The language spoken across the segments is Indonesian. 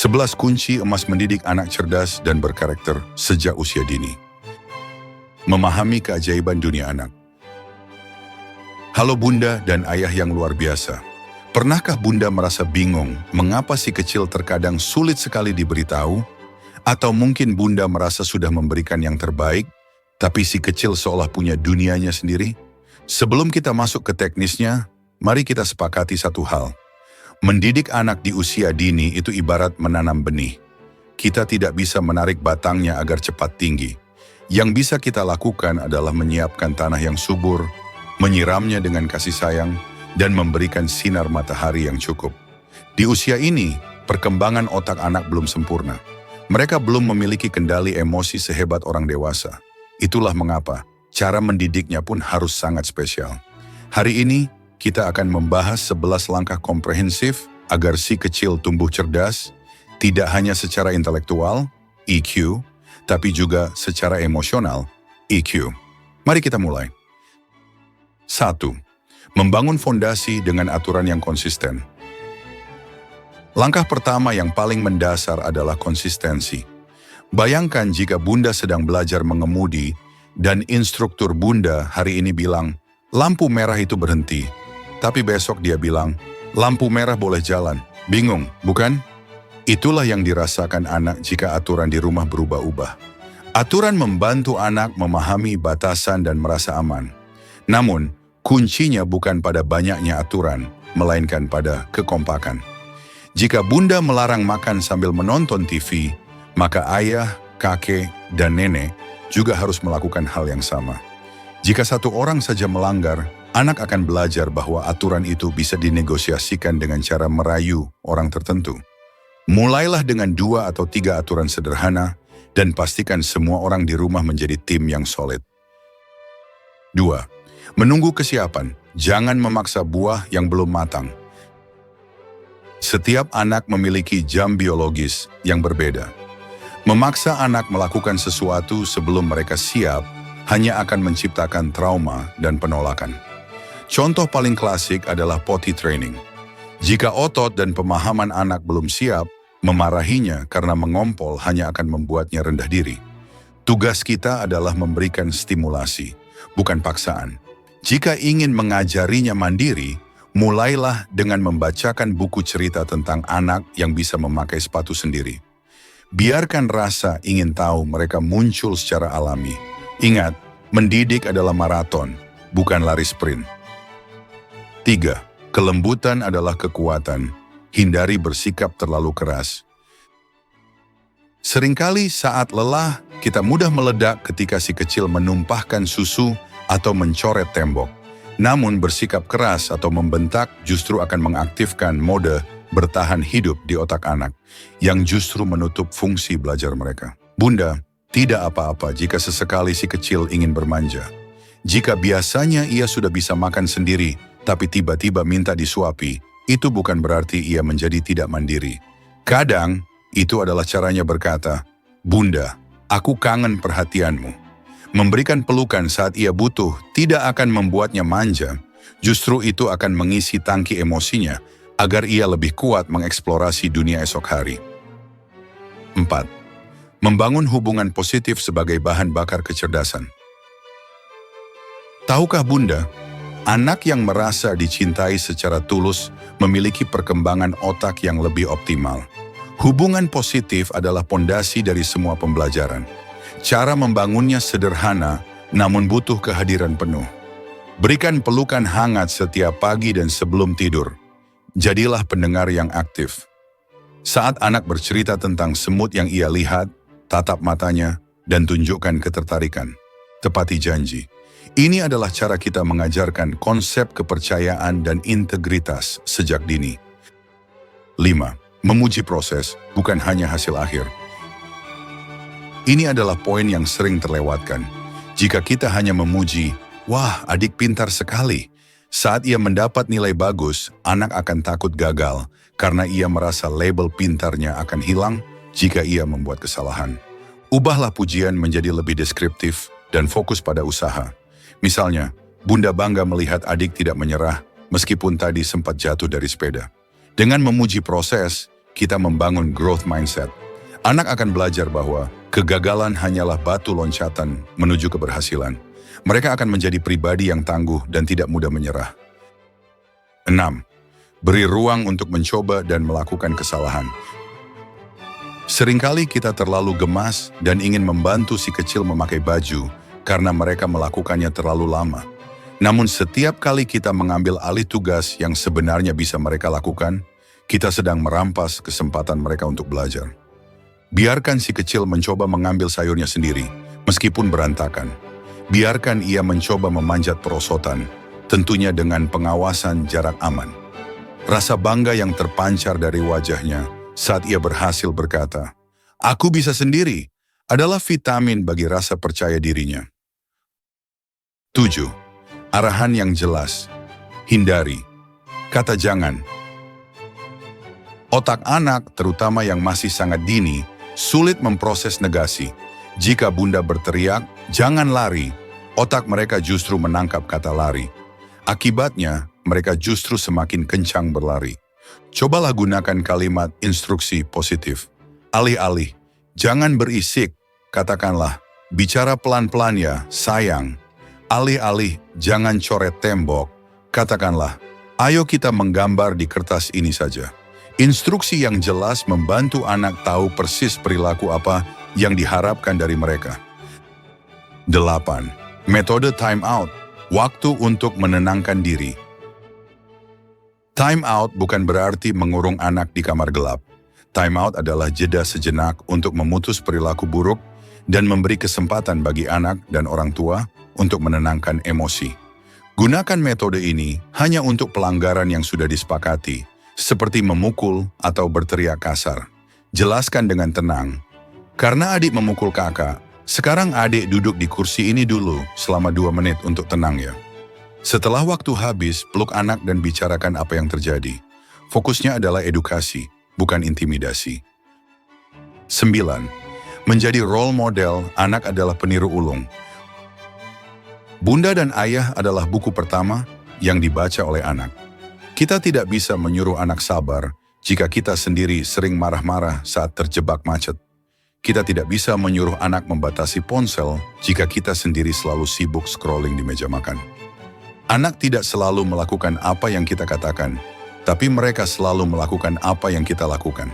11 kunci emas mendidik anak cerdas dan berkarakter sejak usia dini. Memahami keajaiban dunia anak. Halo Bunda dan Ayah yang luar biasa. Pernahkah Bunda merasa bingung mengapa si kecil terkadang sulit sekali diberitahu? Atau mungkin Bunda merasa sudah memberikan yang terbaik, tapi si kecil seolah punya dunianya sendiri? Sebelum kita masuk ke teknisnya, mari kita sepakati satu hal. Mendidik anak di usia dini itu ibarat menanam benih. Kita tidak bisa menarik batangnya agar cepat tinggi. Yang bisa kita lakukan adalah menyiapkan tanah yang subur, menyiramnya dengan kasih sayang, dan memberikan sinar matahari yang cukup. Di usia ini, perkembangan otak anak belum sempurna. Mereka belum memiliki kendali emosi sehebat orang dewasa. Itulah mengapa cara mendidiknya pun harus sangat spesial. Hari ini, kita akan membahas 11 langkah komprehensif agar si kecil tumbuh cerdas, tidak hanya secara intelektual, EQ, tapi juga secara emosional, EQ. Mari kita mulai. 1. Membangun fondasi dengan aturan yang konsisten. Langkah pertama yang paling mendasar adalah konsistensi. Bayangkan jika Bunda sedang belajar mengemudi dan instruktur Bunda hari ini bilang, lampu merah itu berhenti. Tapi besok dia bilang, lampu merah boleh jalan. Bingung, bukan? Itulah yang dirasakan anak jika aturan di rumah berubah-ubah. Aturan membantu anak memahami batasan dan merasa aman. Namun, kuncinya bukan pada banyaknya aturan, melainkan pada kekompakan. Jika Bunda melarang makan sambil menonton TV, maka ayah, kakek, dan nenek juga harus melakukan hal yang sama. Jika satu orang saja melanggar, anak akan belajar bahwa aturan itu bisa dinegosiasikan dengan cara merayu orang tertentu. Mulailah dengan 2 atau 3 aturan sederhana dan pastikan semua orang di rumah menjadi tim yang solid. 2. Menunggu kesiapan. Jangan memaksa buah yang belum matang. Setiap anak memiliki jam biologis yang berbeda. Memaksa anak melakukan sesuatu sebelum mereka siap hanya akan menciptakan trauma dan penolakan. Contoh paling klasik adalah potty training. Jika otot dan pemahaman anak belum siap, memarahinya karena mengompol hanya akan membuatnya rendah diri. Tugas kita adalah memberikan stimulasi, bukan paksaan. Jika ingin mengajarinya mandiri, mulailah dengan membacakan buku cerita tentang anak yang bisa memakai sepatu sendiri. Biarkan rasa ingin tahu mereka muncul secara alami. Ingat, mendidik adalah maraton, bukan lari sprint. 3. Kelembutan adalah kekuatan. Hindari bersikap terlalu keras. Seringkali saat lelah, kita mudah meledak ketika si kecil menumpahkan susu atau mencoret tembok. Namun bersikap keras atau membentak justru akan mengaktifkan mode bertahan hidup di otak anak, yang justru menutup fungsi belajar mereka. Bunda, tidak apa-apa jika sesekali si kecil ingin bermanja. Jika biasanya ia sudah bisa makan sendiri, tapi tiba-tiba minta disuapi, itu bukan berarti ia menjadi tidak mandiri. Kadang, itu adalah caranya berkata, Bunda, aku kangen perhatianmu. Memberikan pelukan saat ia butuh tidak akan membuatnya manja, justru itu akan mengisi tangki emosinya agar ia lebih kuat mengeksplorasi dunia esok hari. 4. Membangun hubungan positif sebagai bahan bakar kecerdasan. Tahukah Bunda, anak yang merasa dicintai secara tulus memiliki perkembangan otak yang lebih optimal. Hubungan positif adalah pondasi dari semua pembelajaran. Cara membangunnya sederhana, namun butuh kehadiran penuh. Berikan pelukan hangat setiap pagi dan sebelum tidur. Jadilah pendengar yang aktif. Saat anak bercerita tentang semut yang ia lihat, tatap matanya dan tunjukkan ketertarikan. Tepati janji. Ini adalah cara kita mengajarkan konsep kepercayaan dan integritas sejak dini. 5. Memuji proses, bukan hanya hasil akhir. Ini adalah poin yang sering terlewatkan. Jika kita hanya memuji, wah adik pintar sekali. Saat ia mendapat nilai bagus, anak akan takut gagal karena ia merasa label pintarnya akan hilang jika ia membuat kesalahan. Ubahlah pujian menjadi lebih deskriptif dan fokus pada usaha. Misalnya, Bunda bangga melihat adik tidak menyerah meskipun tadi sempat jatuh dari sepeda. Dengan memuji proses, kita membangun growth mindset. Anak akan belajar bahwa kegagalan hanyalah batu loncatan menuju keberhasilan. Mereka akan menjadi pribadi yang tangguh dan tidak mudah menyerah. 6. Beri ruang untuk mencoba dan melakukan kesalahan. Seringkali kita terlalu gemas dan ingin membantu si kecil memakai baju karena mereka melakukannya terlalu lama. Namun setiap kali kita mengambil alih tugas yang sebenarnya bisa mereka lakukan, kita sedang merampas kesempatan mereka untuk belajar. Biarkan si kecil mencoba mengambil sayurnya sendiri, meskipun berantakan. Biarkan ia mencoba memanjat perosotan, tentunya dengan pengawasan jarak aman. Rasa bangga yang terpancar dari wajahnya saat ia berhasil berkata, "Aku bisa sendiri," adalah vitamin bagi rasa percaya dirinya. 7. Arahan yang jelas. Hindari kata jangan. Otak anak, terutama yang masih sangat dini, sulit memproses negasi. Jika bunda berteriak, "Jangan lari," otak mereka justru menangkap kata lari. Akibatnya, mereka justru semakin kencang berlari. Cobalah gunakan kalimat instruksi positif. Alih-alih, "Jangan berisik," katakanlah, "Bicara pelan-pelan ya, sayang." Alih-alih, "Jangan coret tembok," katakanlah, "Ayo kita menggambar di kertas ini saja." Instruksi yang jelas membantu anak tahu persis perilaku apa yang diharapkan dari mereka. 8. Metode time out, waktu untuk menenangkan diri. Time out bukan berarti mengurung anak di kamar gelap. Time out adalah jeda sejenak untuk memutus perilaku buruk dan memberi kesempatan bagi anak dan orang tua untuk menenangkan emosi. Gunakan metode ini hanya untuk pelanggaran yang sudah disepakati, seperti memukul atau berteriak kasar. Jelaskan dengan tenang, "Karena adik memukul kakak, sekarang adik duduk di kursi ini dulu selama 2 menit untuk tenang ya." Setelah waktu habis, peluk anak dan bicarakan apa yang terjadi. Fokusnya adalah edukasi, bukan intimidasi. 9. Menjadi role model, anak adalah peniru ulung. Bunda dan Ayah adalah buku pertama yang dibaca oleh anak. Kita tidak bisa menyuruh anak sabar jika kita sendiri sering marah-marah saat terjebak macet. Kita tidak bisa menyuruh anak membatasi ponsel jika kita sendiri selalu sibuk scrolling di meja makan. Anak tidak selalu melakukan apa yang kita katakan, tapi mereka selalu melakukan apa yang kita lakukan.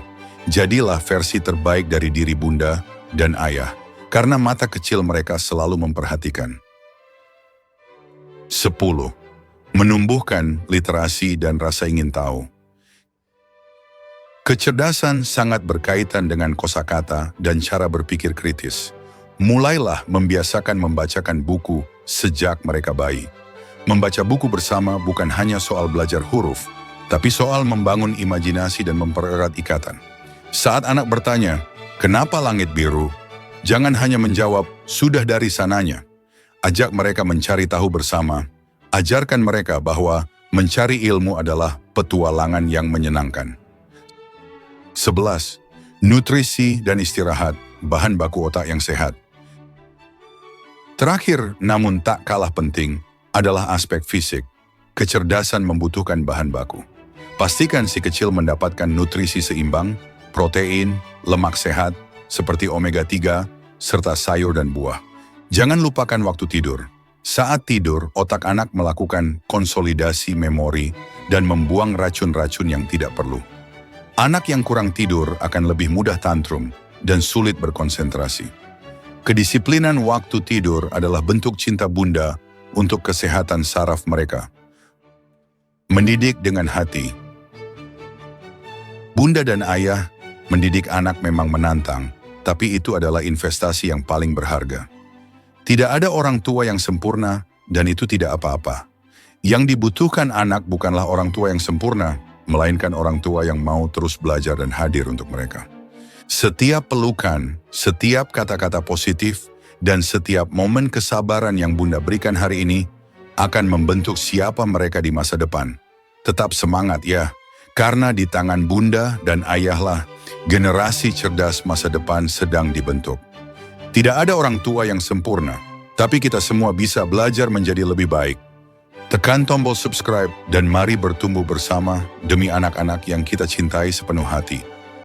Jadilah versi terbaik dari diri Bunda dan Ayah, karena mata kecil mereka selalu memperhatikan. 10. Menumbuhkan literasi dan rasa ingin tahu. Kecerdasan sangat berkaitan dengan kosakata dan cara berpikir kritis. Mulailah membiasakan membacakan buku sejak mereka bayi. Membaca buku bersama bukan hanya soal belajar huruf, tapi soal membangun imajinasi dan mempererat ikatan. Saat anak bertanya, "Kenapa langit biru?" jangan hanya menjawab, "Sudah dari sananya." Ajak mereka mencari tahu bersama. Ajarkan mereka bahwa mencari ilmu adalah petualangan yang menyenangkan. 11. Nutrisi dan istirahat, bahan baku otak yang sehat. Terakhir, namun tak kalah penting, adalah aspek fisik. Kecerdasan membutuhkan bahan baku. Pastikan si kecil mendapatkan nutrisi seimbang, protein, lemak sehat, seperti omega 3, serta sayur dan buah. Jangan lupakan waktu tidur. Saat tidur, otak anak melakukan konsolidasi memori dan membuang racun-racun yang tidak perlu. Anak yang kurang tidur akan lebih mudah tantrum dan sulit berkonsentrasi. Kedisiplinan waktu tidur adalah bentuk cinta Bunda untuk kesehatan saraf mereka. Mendidik dengan hati. Bunda dan Ayah, mendidik anak memang menantang, tapi itu adalah investasi yang paling berharga. Tidak ada orang tua yang sempurna, dan itu tidak apa-apa. Yang dibutuhkan anak bukanlah orang tua yang sempurna, melainkan orang tua yang mau terus belajar dan hadir untuk mereka. Setiap pelukan, setiap kata-kata positif, dan setiap momen kesabaran yang Bunda berikan hari ini akan membentuk siapa mereka di masa depan. Tetap semangat ya, karena di tangan Bunda dan Ayahlah generasi cerdas masa depan sedang dibentuk. Tidak ada orang tua yang sempurna, tapi kita semua bisa belajar menjadi lebih baik. Tekan tombol subscribe dan mari bertumbuh bersama demi anak-anak yang kita cintai sepenuh hati.